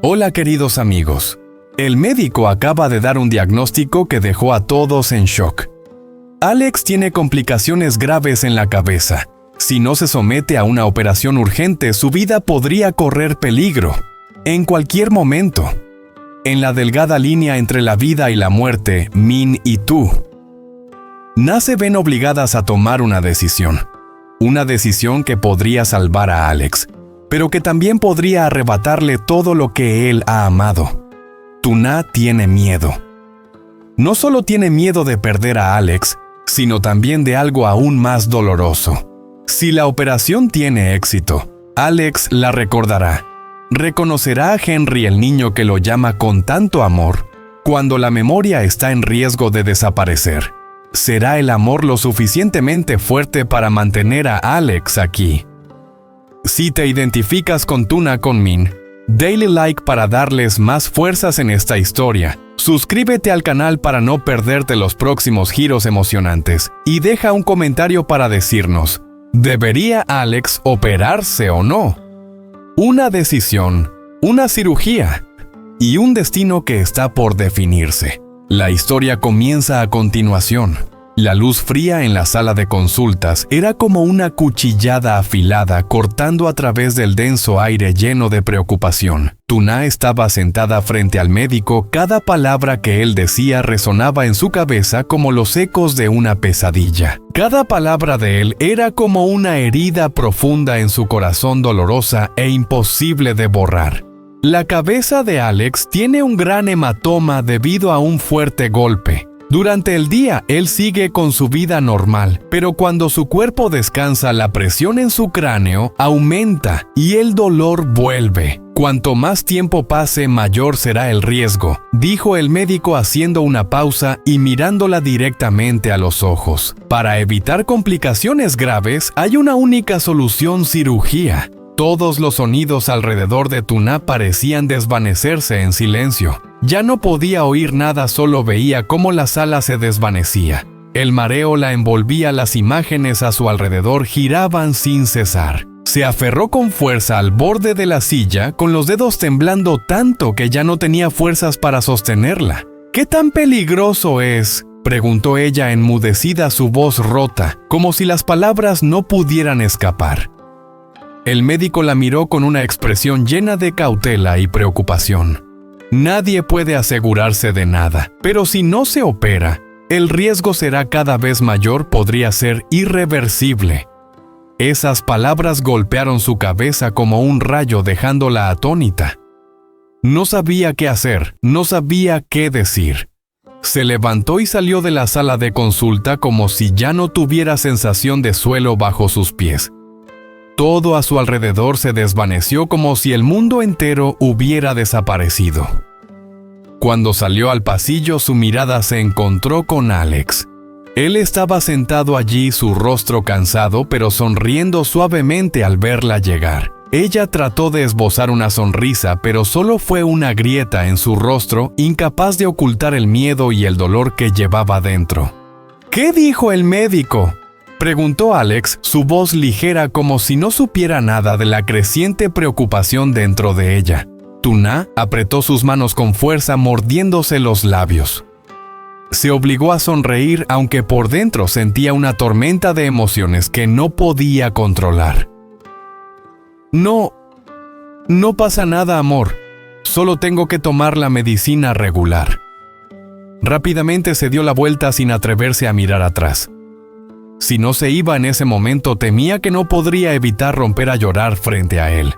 Hola queridos amigos. El médico acaba de dar un diagnóstico que dejó a todos en shock. Alex tiene complicaciones graves en la cabeza. Si no se somete a una operación urgente, su vida podría correr peligro. En cualquier momento. En la delgada línea entre la vida y la muerte, Min y Tu Na se ven obligadas a tomar una decisión. Una decisión que podría salvar a Alex, pero que también podría arrebatarle todo lo que él ha amado. Tu Na tiene miedo. No solo tiene miedo de perder a Alex, sino también de algo aún más doloroso. Si la operación tiene éxito, Alex la recordará. Reconocerá a Henry, el niño que lo llama con tanto amor, cuando la memoria está en riesgo de desaparecer. ¿Será el amor lo suficientemente fuerte para mantener a Alex aquí? Si te identificas con Tu Na con Min, dale like para darles más fuerzas en esta historia. Suscríbete al canal para no perderte los próximos giros emocionantes y deja un comentario para decirnos, ¿debería Alex operarse o no? Una decisión, una cirugía y un destino que está por definirse. La historia comienza a continuación. La luz fría en la sala de consultas era como una cuchillada afilada cortando a través del denso aire lleno de preocupación. Tu Na estaba sentada frente al médico. Cada palabra que él decía resonaba en su cabeza como los ecos de una pesadilla. Cada palabra de él era como una herida profunda en su corazón, dolorosa e imposible de borrar. La cabeza de Alex tiene un gran hematoma debido a un fuerte golpe. Durante el día, él sigue con su vida normal, pero cuando su cuerpo descansa, la presión en su cráneo aumenta y el dolor vuelve. Cuanto más tiempo pase, mayor será el riesgo, dijo el médico haciendo una pausa y mirándola directamente a los ojos. Para evitar complicaciones graves, hay una única solución: cirugía. Todos los sonidos alrededor de Tu Na parecían desvanecerse en silencio. Ya no podía oír nada, solo veía cómo la sala se desvanecía. El mareo la envolvía, las imágenes a su alrededor giraban sin cesar. Se aferró con fuerza al borde de la silla, con los dedos temblando tanto que ya no tenía fuerzas para sostenerla. ¿Qué tan peligroso es?, preguntó ella, enmudecida, su voz rota, como si las palabras no pudieran escapar. El médico la miró con una expresión llena de cautela y preocupación. Nadie puede asegurarse de nada, pero si no se opera, el riesgo será cada vez mayor, podría ser irreversible. Esas palabras golpearon su cabeza como un rayo, dejándola atónita. No sabía qué hacer, no sabía qué decir. Se levantó y salió de la sala de consulta como si ya no tuviera sensación de suelo bajo sus pies. Todo a su alrededor se desvaneció como si el mundo entero hubiera desaparecido. Cuando salió al pasillo, su mirada se encontró con Alex. Él estaba sentado allí, su rostro cansado, pero sonriendo suavemente al verla llegar. Ella trató de esbozar una sonrisa, pero solo fue una grieta en su rostro, incapaz de ocultar el miedo y el dolor que llevaba dentro. ¿Qué dijo el médico?, preguntó Alex, su voz ligera como si no supiera nada de la creciente preocupación dentro de ella. Tu Na apretó sus manos con fuerza, mordiéndose los labios. Se obligó a sonreír, aunque por dentro sentía una tormenta de emociones que no podía controlar. No pasa nada, amor. Solo tengo que tomar la medicina regular. Rápidamente se dio la vuelta sin atreverse a mirar atrás. Si no se iba en ese momento, temía que no podría evitar romper a llorar frente a él.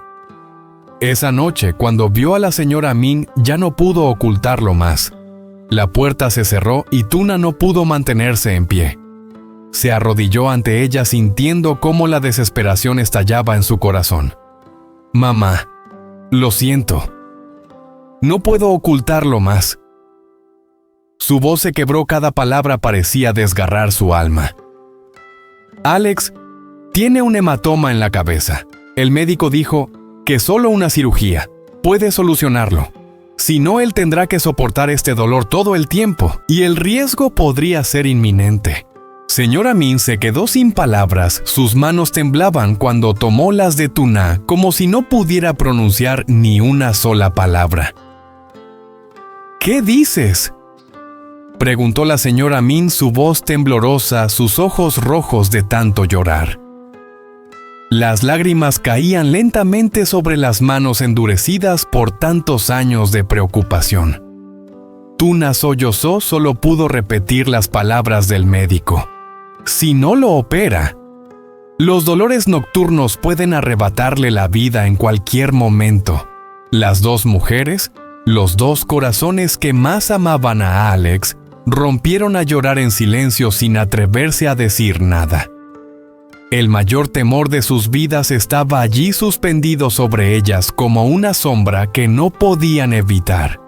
Esa noche, cuando vio a la señora Min, ya no pudo ocultarlo más. La puerta se cerró y Tu Na no pudo mantenerse en pie. Se arrodilló ante ella, sintiendo cómo la desesperación estallaba en su corazón. «Mamá, lo siento. No puedo ocultarlo más». Su voz se quebró, cada palabra parecía desgarrar su alma. Alex tiene un hematoma en la cabeza. El médico dijo que solo una cirugía puede solucionarlo. Si no, él tendrá que soportar este dolor todo el tiempo y el riesgo podría ser inminente. Señora Min se quedó sin palabras, sus manos temblaban cuando tomó las de Tuna como si no pudiera pronunciar ni una sola palabra. ¿Qué dices?, preguntó la señora Min, su voz temblorosa, sus ojos rojos de tanto llorar. Las lágrimas caían lentamente sobre las manos endurecidas por tantos años de preocupación. Tuna sollozó, solo pudo repetir las palabras del médico. Si no lo opera, los dolores nocturnos pueden arrebatarle la vida en cualquier momento. Las dos mujeres, los dos corazones que más amaban a Alex, rompieron a llorar en silencio sin atreverse a decir nada. El mayor temor de sus vidas estaba allí suspendido sobre ellas como una sombra que no podían evitar.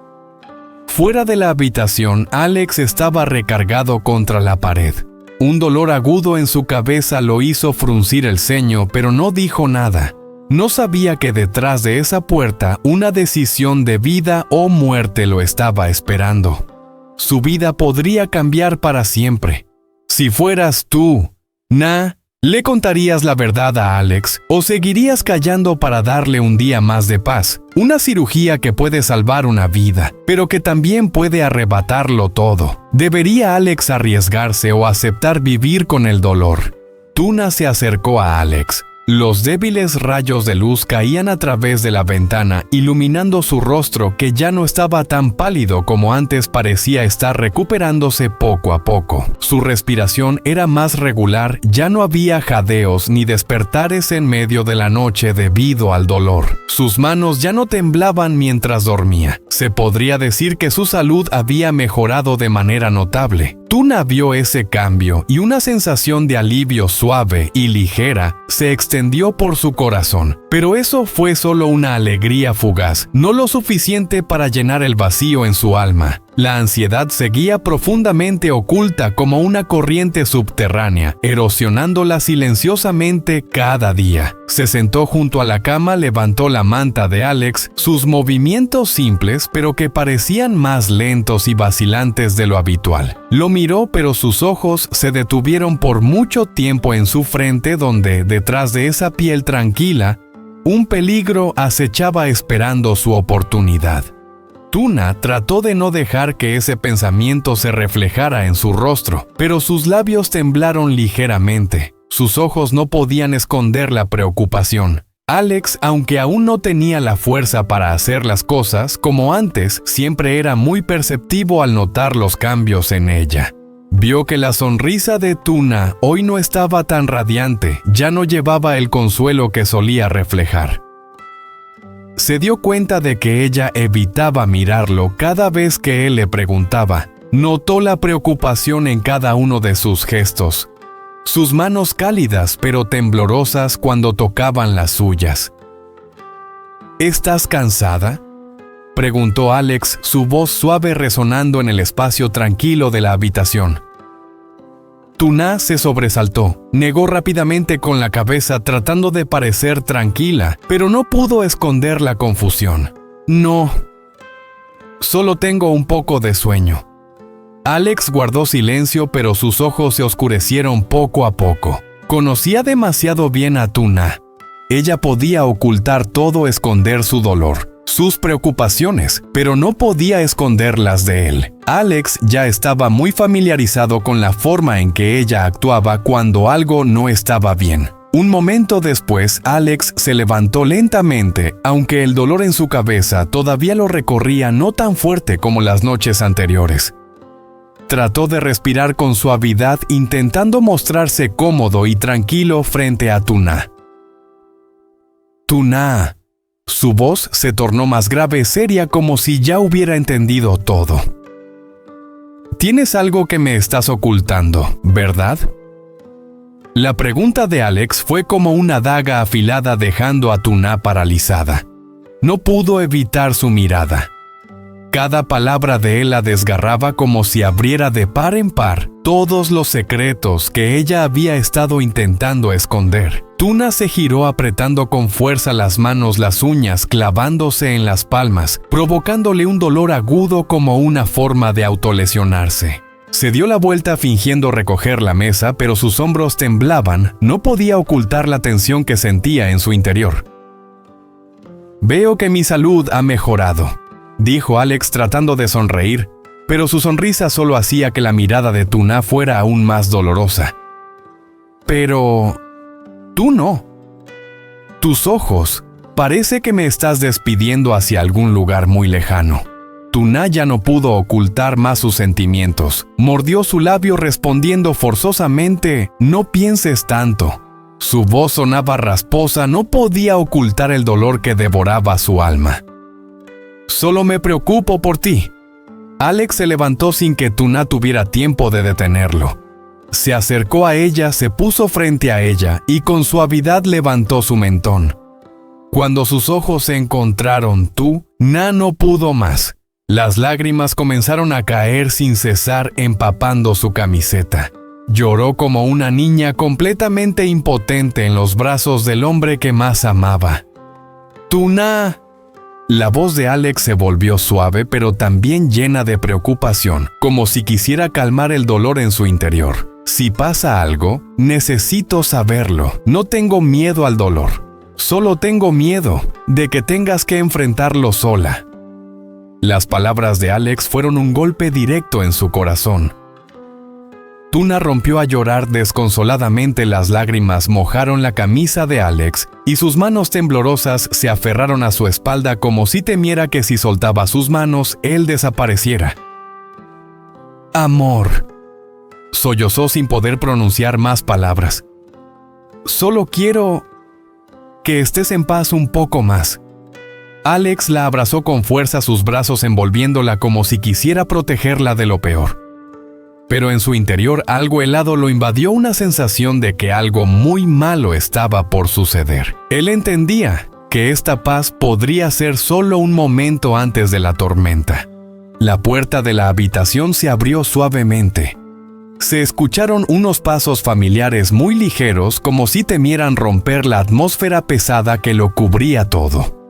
Fuera de la habitación, Alex estaba recargado contra la pared. Un dolor agudo en su cabeza lo hizo fruncir el ceño, pero no dijo nada. No sabía que detrás de esa puerta una decisión de vida o muerte lo estaba esperando. Su vida podría cambiar para siempre. Si fueras tú, ¿le contarías la verdad a Alex o seguirías callando para darle un día más de paz? Una cirugía que puede salvar una vida, pero que también puede arrebatarlo todo. ¿Debería Alex arriesgarse o aceptar vivir con el dolor? Tuna se acercó a Alex. Los débiles rayos de luz caían a través de la ventana, iluminando su rostro que ya no estaba tan pálido como antes, parecía estar recuperándose poco a poco. Su respiración era más regular, ya no había jadeos ni despertares en medio de la noche debido al dolor. Sus manos ya no temblaban mientras dormía. Se podría decir que su salud había mejorado de manera notable. Tuna vio ese cambio y una sensación de alivio suave y ligera se extendió por su corazón. Pero eso fue solo una alegría fugaz, no lo suficiente para llenar el vacío en su alma. La ansiedad seguía profundamente oculta como una corriente subterránea, erosionándola silenciosamente cada día. Se sentó junto a la cama, levantó la manta de Alex, sus movimientos simples pero que parecían más lentos y vacilantes de lo habitual. Lo miró, pero sus ojos se detuvieron por mucho tiempo en su frente, donde, detrás de esa piel tranquila, un peligro acechaba esperando su oportunidad. Tuna trató de no dejar que ese pensamiento se reflejara en su rostro, pero sus labios temblaron ligeramente. Sus ojos no podían esconder la preocupación. Alex, aunque aún no tenía la fuerza para hacer las cosas como antes, siempre era muy perceptivo al notar los cambios en ella. Vio que la sonrisa de Tuna hoy no estaba tan radiante, ya no llevaba el consuelo que solía reflejar. Se dio cuenta de que ella evitaba mirarlo cada vez que él le preguntaba. Notó la preocupación en cada uno de sus gestos. Sus manos cálidas pero temblorosas cuando tocaban las suyas. ¿Estás cansada?, preguntó Alex, su voz suave resonando en el espacio tranquilo de la habitación. Tuna se sobresaltó, negó rápidamente con la cabeza tratando de parecer tranquila, pero no pudo esconder la confusión. No, solo tengo un poco de sueño. Alex guardó silencio, pero sus ojos se oscurecieron poco a poco. Conocía demasiado bien a Tuna. Ella podía ocultar todo, esconder su dolor, sus preocupaciones, pero no podía esconderlas de él. Alex ya estaba muy familiarizado con la forma en que ella actuaba cuando algo no estaba bien. Un momento después, Alex se levantó lentamente, aunque el dolor en su cabeza todavía lo recorría no tan fuerte como las noches anteriores. Trató de respirar con suavidad, intentando mostrarse cómodo y tranquilo frente a Tuna. Tuna. Su voz se tornó más grave, seria, como si ya hubiera entendido todo. Tienes algo que me estás ocultando, ¿verdad? La pregunta de Alex fue como una daga afilada, dejando a Tuna paralizada. No pudo evitar su mirada. Cada palabra de él la desgarraba como si abriera de par en par todos los secretos que ella había estado intentando esconder. Tuna se giró apretando con fuerza las manos, las uñas clavándose en las palmas, provocándole un dolor agudo como una forma de autolesionarse. Se dio la vuelta fingiendo recoger la mesa, pero sus hombros temblaban, no podía ocultar la tensión que sentía en su interior. «Veo que mi salud ha mejorado», dijo Alex tratando de sonreír, pero su sonrisa solo hacía que la mirada de Tuna fuera aún más dolorosa. «Pero... tú no. Tus ojos, parece que me estás despidiendo hacia algún lugar muy lejano». Tuna ya no pudo ocultar más sus sentimientos. Mordió su labio respondiendo forzosamente, «No pienses tanto». Su voz sonaba rasposa, no podía ocultar el dolor que devoraba su alma. «Solo me preocupo por ti». Alex se levantó sin que Tuna tuviera tiempo de detenerlo. Se acercó a ella, se puso frente a ella y con suavidad levantó su mentón. Cuando sus ojos se encontraron, Tuna no pudo más. Las lágrimas comenzaron a caer sin cesar, empapando su camiseta. Lloró como una niña completamente impotente en los brazos del hombre que más amaba. «Tuna». La voz de Alex se volvió suave, pero también llena de preocupación, como si quisiera calmar el dolor en su interior. «Si pasa algo, necesito saberlo. No tengo miedo al dolor. Solo tengo miedo de que tengas que enfrentarlo sola». Las palabras de Alex fueron un golpe directo en su corazón. Tuna rompió a llorar desconsoladamente, las lágrimas mojaron la camisa de Alex y sus manos temblorosas se aferraron a su espalda como si temiera que si soltaba sus manos, él desapareciera. «Amor», sollozó sin poder pronunciar más palabras. «Solo quiero que estés en paz un poco más». Alex la abrazó con fuerza, sus brazos envolviéndola como si quisiera protegerla de lo peor. Pero en su interior algo helado lo invadió, una sensación de que algo muy malo estaba por suceder. Él entendía que esta paz podría ser solo un momento antes de la tormenta. La puerta de la habitación se abrió suavemente. Se escucharon unos pasos familiares muy ligeros, como si temieran romper la atmósfera pesada que lo cubría todo.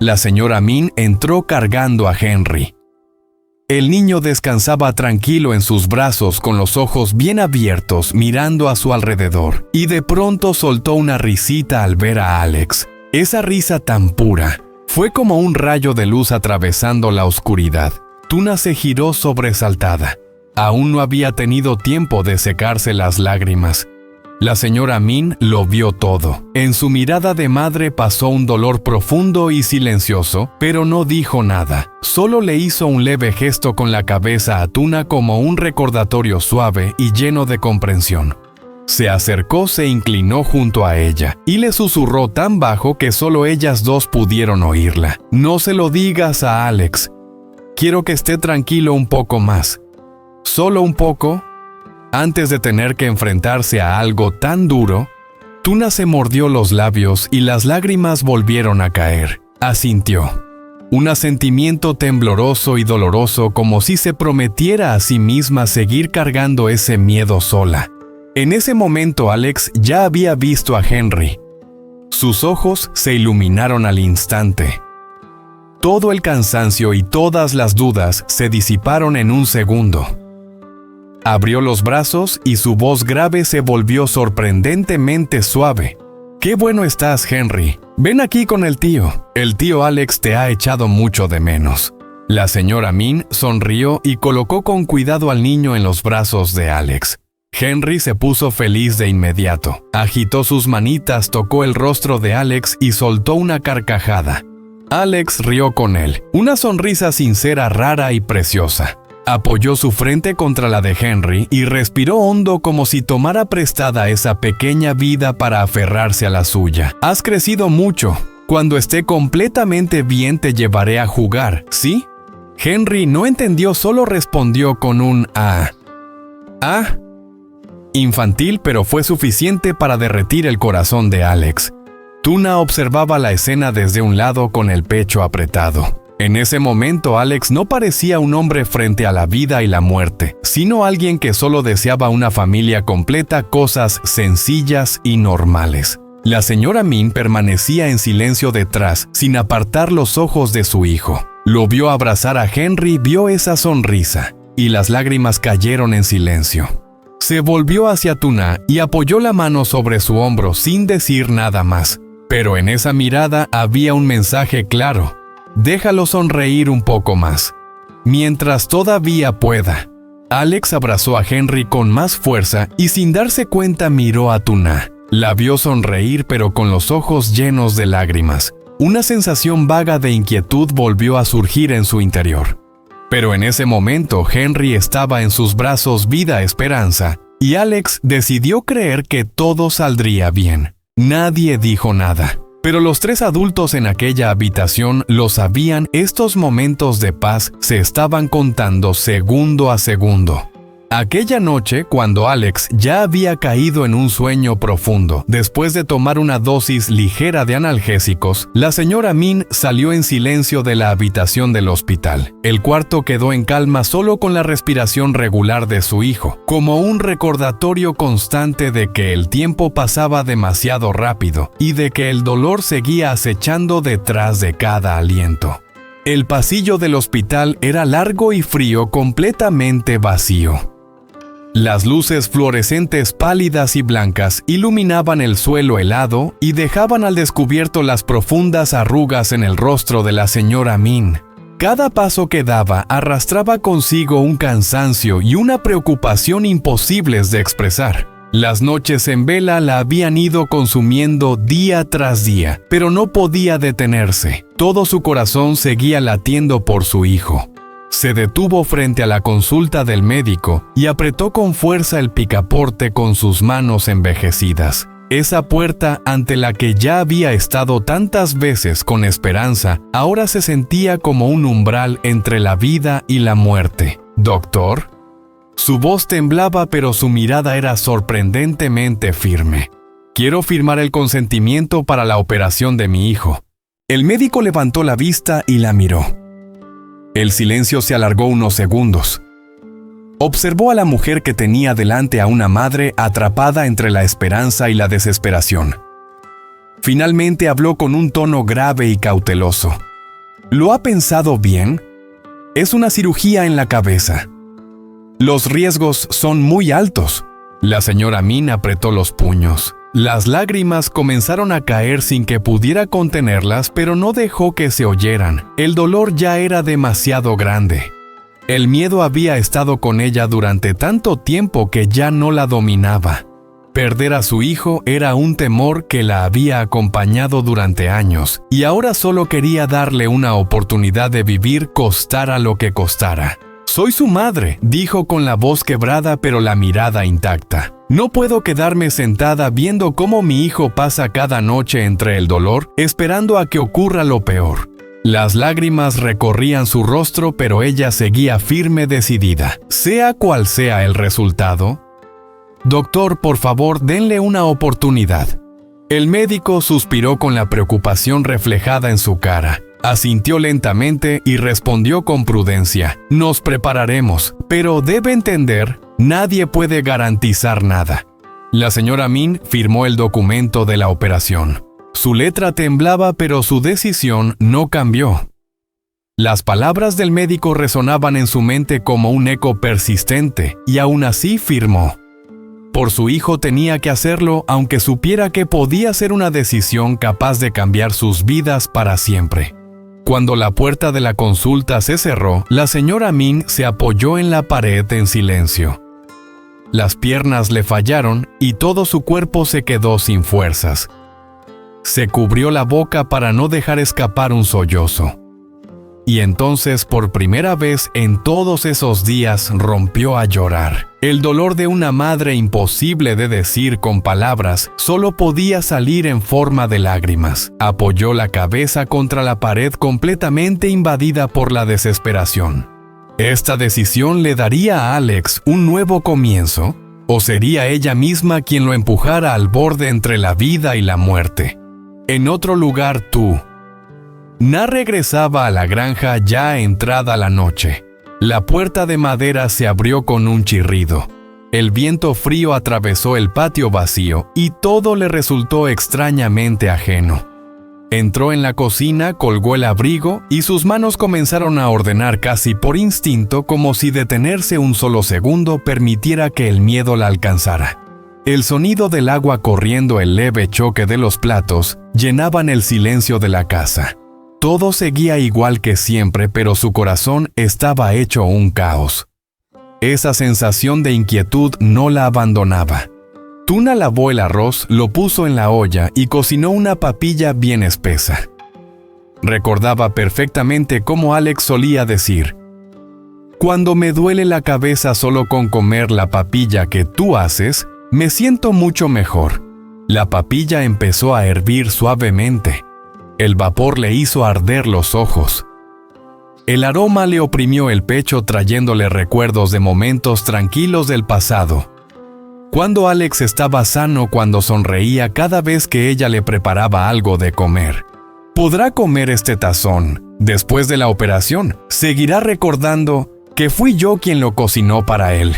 La señora Min entró cargando a Henry. El niño descansaba tranquilo en sus brazos con los ojos bien abiertos mirando a su alrededor y de pronto soltó una risita al ver a Alex. Esa risa tan pura fue como un rayo de luz atravesando la oscuridad. Tuna se giró sobresaltada. Aún no había tenido tiempo de secarse las lágrimas. La señora Min lo vio todo. En su mirada de madre pasó un dolor profundo y silencioso, pero no dijo nada. Solo le hizo un leve gesto con la cabeza a Tuna como un recordatorio suave y lleno de comprensión. Se acercó, se inclinó junto a ella y le susurró tan bajo que solo ellas dos pudieron oírla. «No se lo digas a Alex. Quiero que esté tranquilo un poco más. Solo un poco». Antes de tener que enfrentarse a algo tan duro, Tuna se mordió los labios y las lágrimas volvieron a caer. Asintió. Un asentimiento tembloroso y doloroso, como si se prometiera a sí misma seguir cargando ese miedo sola. En ese momento Alex ya había visto a Henry. Sus ojos se iluminaron al instante. Todo el cansancio y todas las dudas se disiparon en un segundo. Abrió los brazos y su voz grave se volvió sorprendentemente suave. «Qué bueno estás, Henry. Ven aquí con el tío. El tío Alex te ha echado mucho de menos». La señora Min sonrió y colocó con cuidado al niño en los brazos de Alex. Henry se puso feliz de inmediato. Agitó sus manitas, tocó el rostro de Alex y soltó una carcajada. Alex rió con él, una sonrisa sincera, rara y preciosa. Apoyó su frente contra la de Henry y respiró hondo como si tomara prestada esa pequeña vida para aferrarse a la suya. «Has crecido mucho. Cuando esté completamente bien te llevaré a jugar, ¿sí?» Henry no entendió, solo respondió con un «ah». «Ah». Infantil, pero fue suficiente para derretir el corazón de Alex. Tuna observaba la escena desde un lado con el pecho apretado. En ese momento Alex no parecía un hombre frente a la vida y la muerte, sino alguien que solo deseaba una familia completa, cosas sencillas y normales. La señora Min permanecía en silencio detrás, sin apartar los ojos de su hijo. Lo vio abrazar a Henry, vio esa sonrisa. y las lágrimas cayeron en silencio. Se volvió hacia Tuna y apoyó la mano sobre su hombro sin decir nada más. Pero en esa mirada había un mensaje claro. Déjalo sonreír un poco más. Mientras todavía pueda. Alex abrazó a Henry con más fuerza y sin darse cuenta miró a Tuna. La vio sonreír pero con los ojos llenos de lágrimas. Una sensación vaga de inquietud volvió a surgir en su interior. Pero en ese momento Henry estaba en sus brazos vida esperanza y Alex decidió creer que todo saldría bien. Nadie dijo nada. Pero los tres adultos en aquella habitación lo sabían, estos momentos de paz se estaban contando segundo a segundo. Aquella noche, cuando Alex ya había caído en un sueño profundo, después de tomar una dosis ligera de analgésicos, la señora Min salió en silencio de la habitación del hospital. El cuarto quedó en calma solo con la respiración regular de su hijo, como un recordatorio constante de que el tiempo pasaba demasiado rápido y de que el dolor seguía acechando detrás de cada aliento. El pasillo del hospital era largo y frío, completamente vacío. Las luces fluorescentes pálidas y blancas iluminaban el suelo helado y dejaban al descubierto las profundas arrugas en el rostro de la señora Min. Cada paso que daba arrastraba consigo un cansancio y una preocupación imposibles de expresar. Las noches en vela la habían ido consumiendo día tras día, pero no podía detenerse. Todo su corazón seguía latiendo por su hijo. Se detuvo frente a la consulta del médico y apretó con fuerza el picaporte con sus manos envejecidas. Esa puerta ante la que ya había estado tantas veces con esperanza, ahora se sentía como un umbral entre la vida y la muerte. ¿Doctor? Su voz temblaba, pero su mirada era sorprendentemente firme. Quiero firmar el consentimiento para la operación de mi hijo. El médico levantó la vista y la miró. El silencio se alargó unos segundos. Observó a la mujer que tenía delante a una madre atrapada entre la esperanza y la desesperación. Finalmente habló con un tono grave y cauteloso. ¿Lo ha pensado bien? Es una cirugía en la cabeza. Los riesgos son muy altos. La señora Min apretó los puños. Las lágrimas comenzaron a caer sin que pudiera contenerlas, pero no dejó que se oyeran. El dolor ya era demasiado grande. El miedo había estado con ella durante tanto tiempo que ya no la dominaba. Perder a su hijo era un temor que la había acompañado durante años, y ahora solo quería darle una oportunidad de vivir costara lo que costara. «Soy su madre», dijo con la voz quebrada pero la mirada intacta. «No puedo quedarme sentada viendo cómo mi hijo pasa cada noche entre el dolor, esperando a que ocurra lo peor». Las lágrimas recorrían su rostro, pero ella seguía firme, decidida. Sea cual sea el resultado. «Doctor, por favor, denle una oportunidad». El médico suspiró con la preocupación reflejada en su cara. Asintió lentamente y respondió con prudencia. «Nos prepararemos, pero debe entender, nadie puede garantizar nada». La señora Min firmó el documento de la operación. Su letra temblaba, pero su decisión no cambió. Las palabras del médico resonaban en su mente como un eco persistente, y aún así firmó. Por su hijo tenía que hacerlo, aunque supiera que podía ser una decisión capaz de cambiar sus vidas para siempre. Cuando la puerta de la consulta se cerró, la señora Min se apoyó en la pared en silencio. Las piernas le fallaron y todo su cuerpo se quedó sin fuerzas. Se cubrió la boca para no dejar escapar un sollozo. Y entonces, por primera vez en todos esos días, rompió a llorar. El dolor de una madre imposible de decir con palabras solo podía salir en forma de lágrimas. Apoyó la cabeza contra la pared completamente invadida por la desesperación. ¿Esta decisión le daría a Alex un nuevo comienzo? ¿O sería ella misma quien lo empujara al borde entre la vida y la muerte? En otro lugar, tú. Na regresaba a la granja ya entrada la noche. La puerta de madera se abrió con un chirrido. El viento frío atravesó el patio vacío y todo le resultó extrañamente ajeno. Entró en la cocina, colgó el abrigo y sus manos comenzaron a ordenar casi por instinto, como si detenerse un solo segundo permitiera que el miedo la alcanzara. El sonido del agua corriendo, el leve choque de los platos, llenaban el silencio de la casa. Todo seguía igual que siempre, pero su corazón estaba hecho un caos. Esa sensación de inquietud no la abandonaba. Tuna lavó el arroz, lo puso en la olla y cocinó una papilla bien espesa. Recordaba perfectamente cómo Alex solía decir: «Cuando me duele la cabeza solo con comer la papilla que tú haces, me siento mucho mejor». La papilla empezó a hervir suavemente. El vapor le hizo arder los ojos. El aroma le oprimió el pecho, trayéndole recuerdos de momentos tranquilos del pasado. Cuando Alex estaba sano, cuando sonreía cada vez que ella le preparaba algo de comer. ¿Podrá comer este tazón? Después de la operación, seguirá recordando que fui yo quien lo cocinó para él.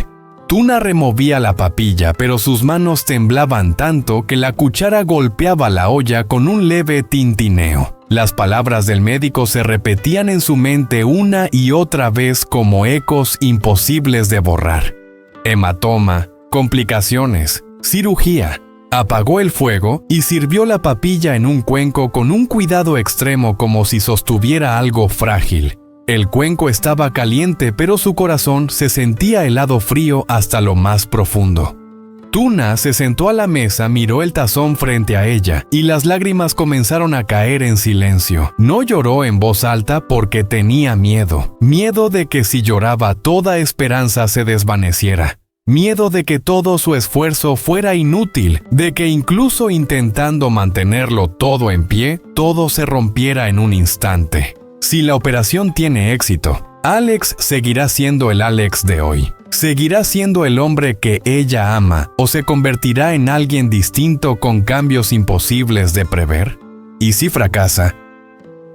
Tuna removía la papilla, pero sus manos temblaban tanto que la cuchara golpeaba la olla con un leve tintineo. Las palabras del médico se repetían en su mente una y otra vez como ecos imposibles de borrar. Hematoma, complicaciones, cirugía. Apagó el fuego y sirvió la papilla en un cuenco con un cuidado extremo, como si sostuviera algo frágil. El cuenco estaba caliente, pero su corazón se sentía helado frío hasta lo más profundo. Tuna se sentó a la mesa, miró el tazón frente a ella y las lágrimas comenzaron a caer en silencio. No lloró en voz alta porque tenía miedo. Miedo de que si lloraba toda esperanza se desvaneciera. Miedo de que todo su esfuerzo fuera inútil, de que incluso intentando mantenerlo todo en pie, todo se rompiera en un instante. Si la operación tiene éxito, Alex seguirá siendo el Alex de hoy. ¿Seguirá siendo el hombre que ella ama o se convertirá en alguien distinto con cambios imposibles de prever? Y si fracasa,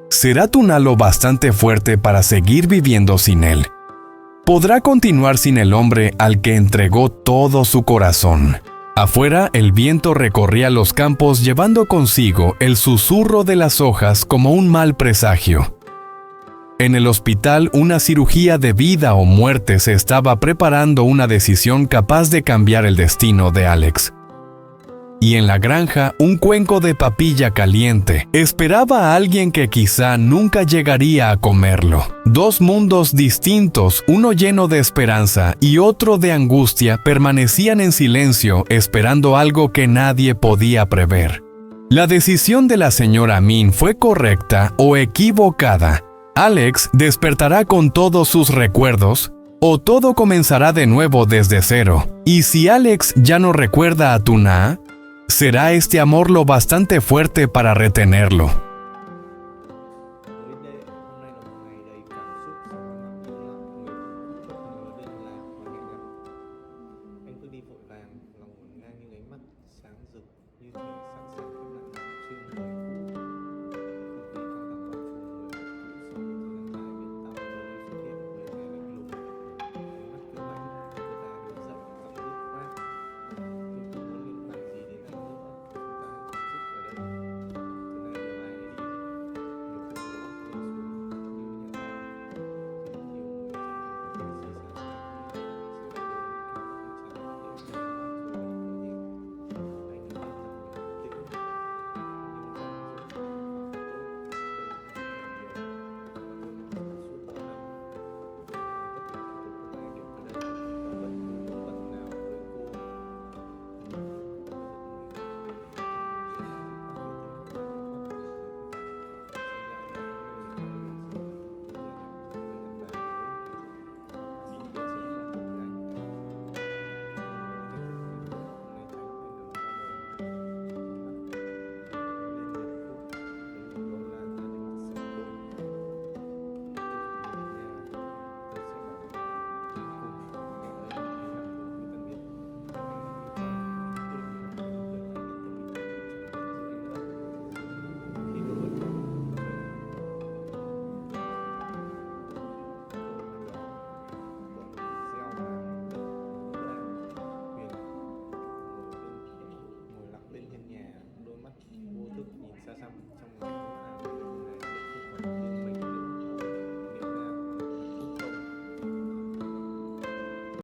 ¿será Tuna lo bastante fuerte para seguir viviendo sin él? ¿Podrá continuar sin el hombre al que entregó todo su corazón? Afuera, el viento recorría los campos llevando consigo el susurro de las hojas como un mal presagio. En el hospital, una cirugía de vida o muerte se estaba preparando, una decisión capaz de cambiar el destino de Alex. Y en la granja, un cuenco de papilla caliente esperaba a alguien que quizá nunca llegaría a comerlo. Dos mundos distintos, uno lleno de esperanza y otro de angustia, permanecían en silencio esperando algo que nadie podía prever. ¿La decisión de la señora Amin fue correcta o equivocada? ¿Alex despertará con todos sus recuerdos o todo comenzará de nuevo desde cero? Y si Alex ya no recuerda a Tuna, ¿será este amor lo bastante fuerte para retenerlo?